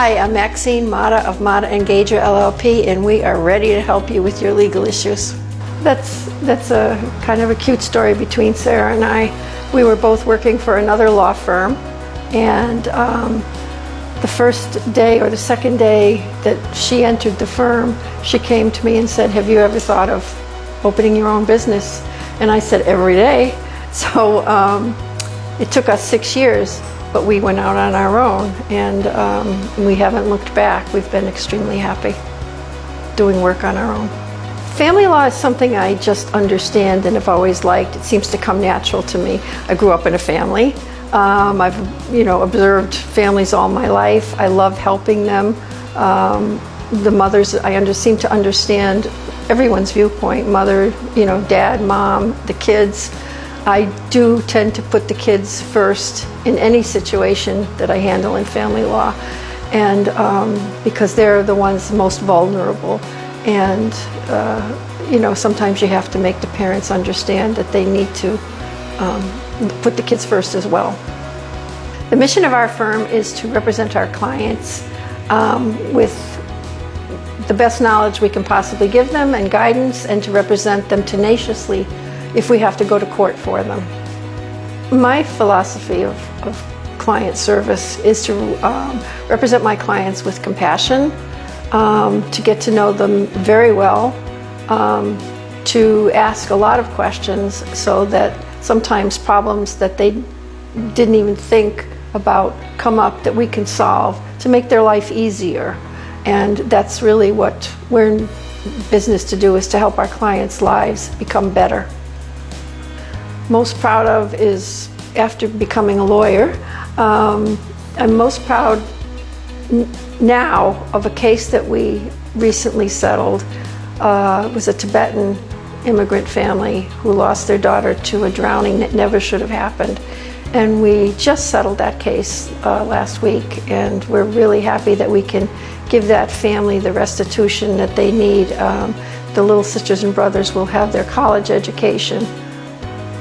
Hi, I'm Maxine Matta of Matta & Gager LLP, and we are ready to help you with your legal issues. That's a kind of a cute story between Sarah and I. We were both working for another law firm, and the first day or the second day that she entered the firm, she came to me and said, "Have you ever thought of opening your own business?" And I said, "Every day." So it took us 6 years, but we went out on our own, and we haven't looked back. We've been extremely happy doing work on our own. Family law is something I just understand and have always liked. It seems to come natural to me. I grew up in a family. I've observed families all my life. I love helping them. The mothers, seem to understand everyone's viewpoint. Mother, dad, mom, the kids. I do tend to put the kids first in any situation that I handle in family law, and because they're the ones most vulnerable, and sometimes you have to make the parents understand that they need to put the kids first as well. The mission of our firm is to represent our clients with the best knowledge we can possibly give them and guidance, and to represent them tenaciously if we have to go to court for them. My philosophy of client service is to represent my clients with compassion, to get to know them very well, to ask a lot of questions so that sometimes problems that they didn't even think about come up that we can solve to make their life easier. And that's really what we're in business to do, is to help our clients' lives become better. Most proud of is, after becoming a lawyer, I'm most proud now of a case that we recently settled. It was a Tibetan immigrant family who lost their daughter to a drowning that never should have happened. And we just settled that case last week, and we're really happy that we can give that family the restitution that they need. The little sisters and brothers will have their college education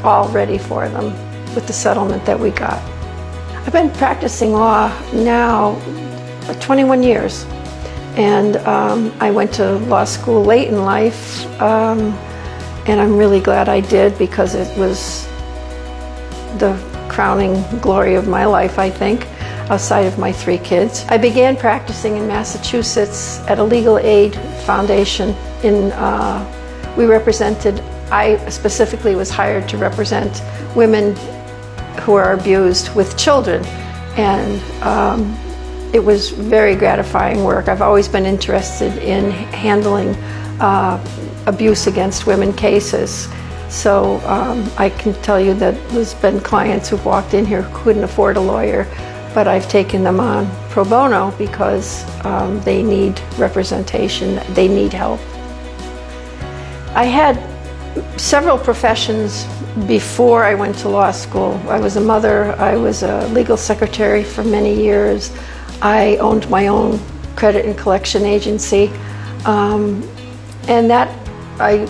all ready for them with the settlement that we got. I've been practicing law now 21 years, and I went to law school late in life, and I'm really glad I did, because it was the crowning glory of my life, I think, outside of my 3 kids. I began practicing in Massachusetts at a legal aid foundation. I specifically was hired to represent women who are abused with children, and it was very gratifying work. I've always been interested in handling abuse against women cases. So I can tell you that there's been clients who've walked in here who couldn't afford a lawyer, but I've taken them on pro bono because they need representation, they need help. I had several professions before I went to law school. I was a mother, I was a legal secretary for many years. I owned my own credit and collection agency, and I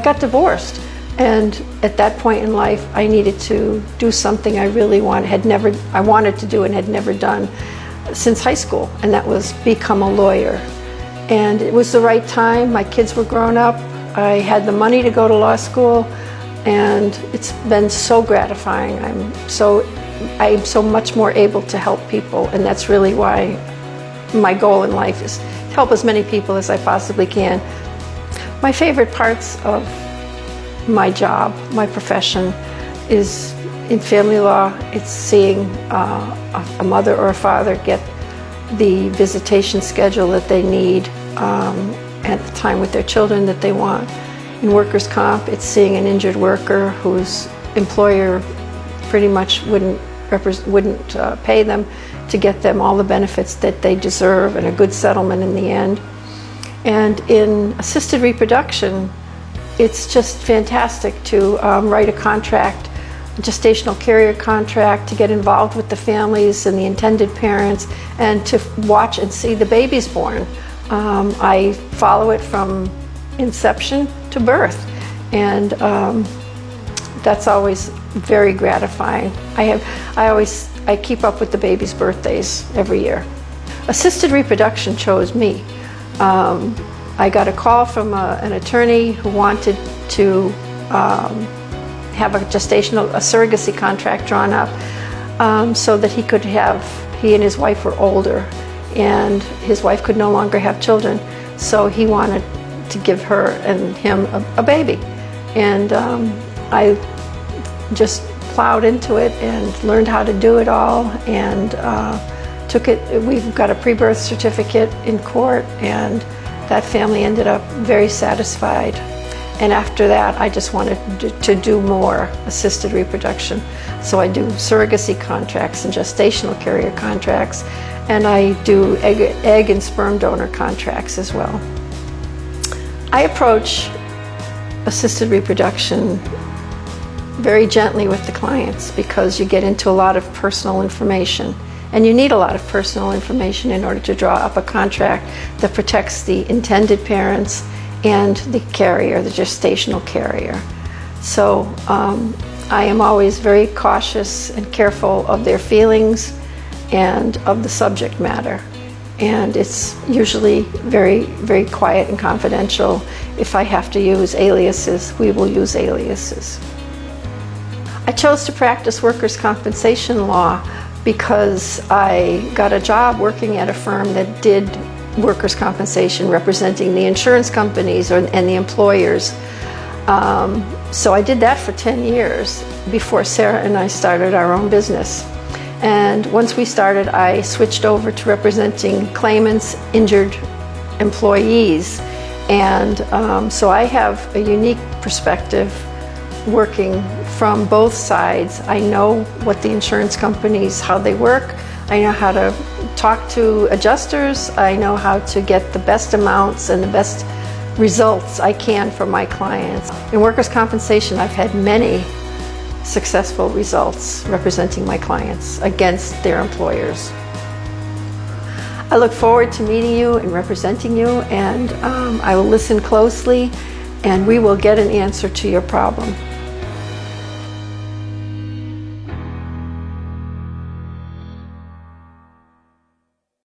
got divorced, and at that point in life I needed to do something I really wanted to do and had never done since high school, and that was become a lawyer. And it was the right time. My kids were grown up, I had the money to go to law school, and it's been so gratifying. I'm so much more able to help people, and that's really why my goal in life is to help as many people as I possibly can. My favorite parts of my job, my profession, is in family law. It's seeing a mother or a father get the visitation schedule that they need at the time with their children that they want. In workers' comp, it's seeing an injured worker whose employer pretty much wouldn't pay them to get them all the benefits that they deserve and a good settlement in the end. And in assisted reproduction, it's just fantastic to write a contract, a gestational carrier contract, to get involved with the families and the intended parents, and to watch and see the babies born. I follow it from inception to birth, and that's always very gratifying. I I keep up with the baby's birthdays every year. Assisted reproduction chose me. I got a call from an attorney who wanted to have a surrogacy contract drawn up so that he and his wife were older, and his wife could no longer have children, so he wanted to give her and him a baby. And I just plowed into it and learned how to do it all, and took it. We've got a pre-birth certificate in court, and that family ended up very satisfied. And after that, I just wanted to do more assisted reproduction. So I do surrogacy contracts and gestational carrier contracts, and I do egg and sperm donor contracts as well. I approach assisted reproduction very gently with the clients because you get into a lot of personal information, and you need a lot of personal information in order to draw up a contract that protects the intended parents and the carrier, the gestational carrier. So I am always very cautious and careful of their feelings and of the subject matter. And it's usually very, very quiet and confidential. If I have to use aliases, we will use aliases. I chose to practice workers' compensation law because I got a job working at a firm that did workers' compensation, representing the insurance companies and the employers. So I did that for 10 years before Sarah and I started our own business. And once we started, I switched over to representing claimants, injured employees. And so I have a unique perspective working from both sides. I know what the insurance companies, how they work. I know how to talk to adjusters. I know how to get the best amounts and the best results I can for my clients. In workers' compensation, I've had many successful results representing my clients against their employers. I look forward to meeting you and representing you, and I will listen closely, and we will get an answer to your problem.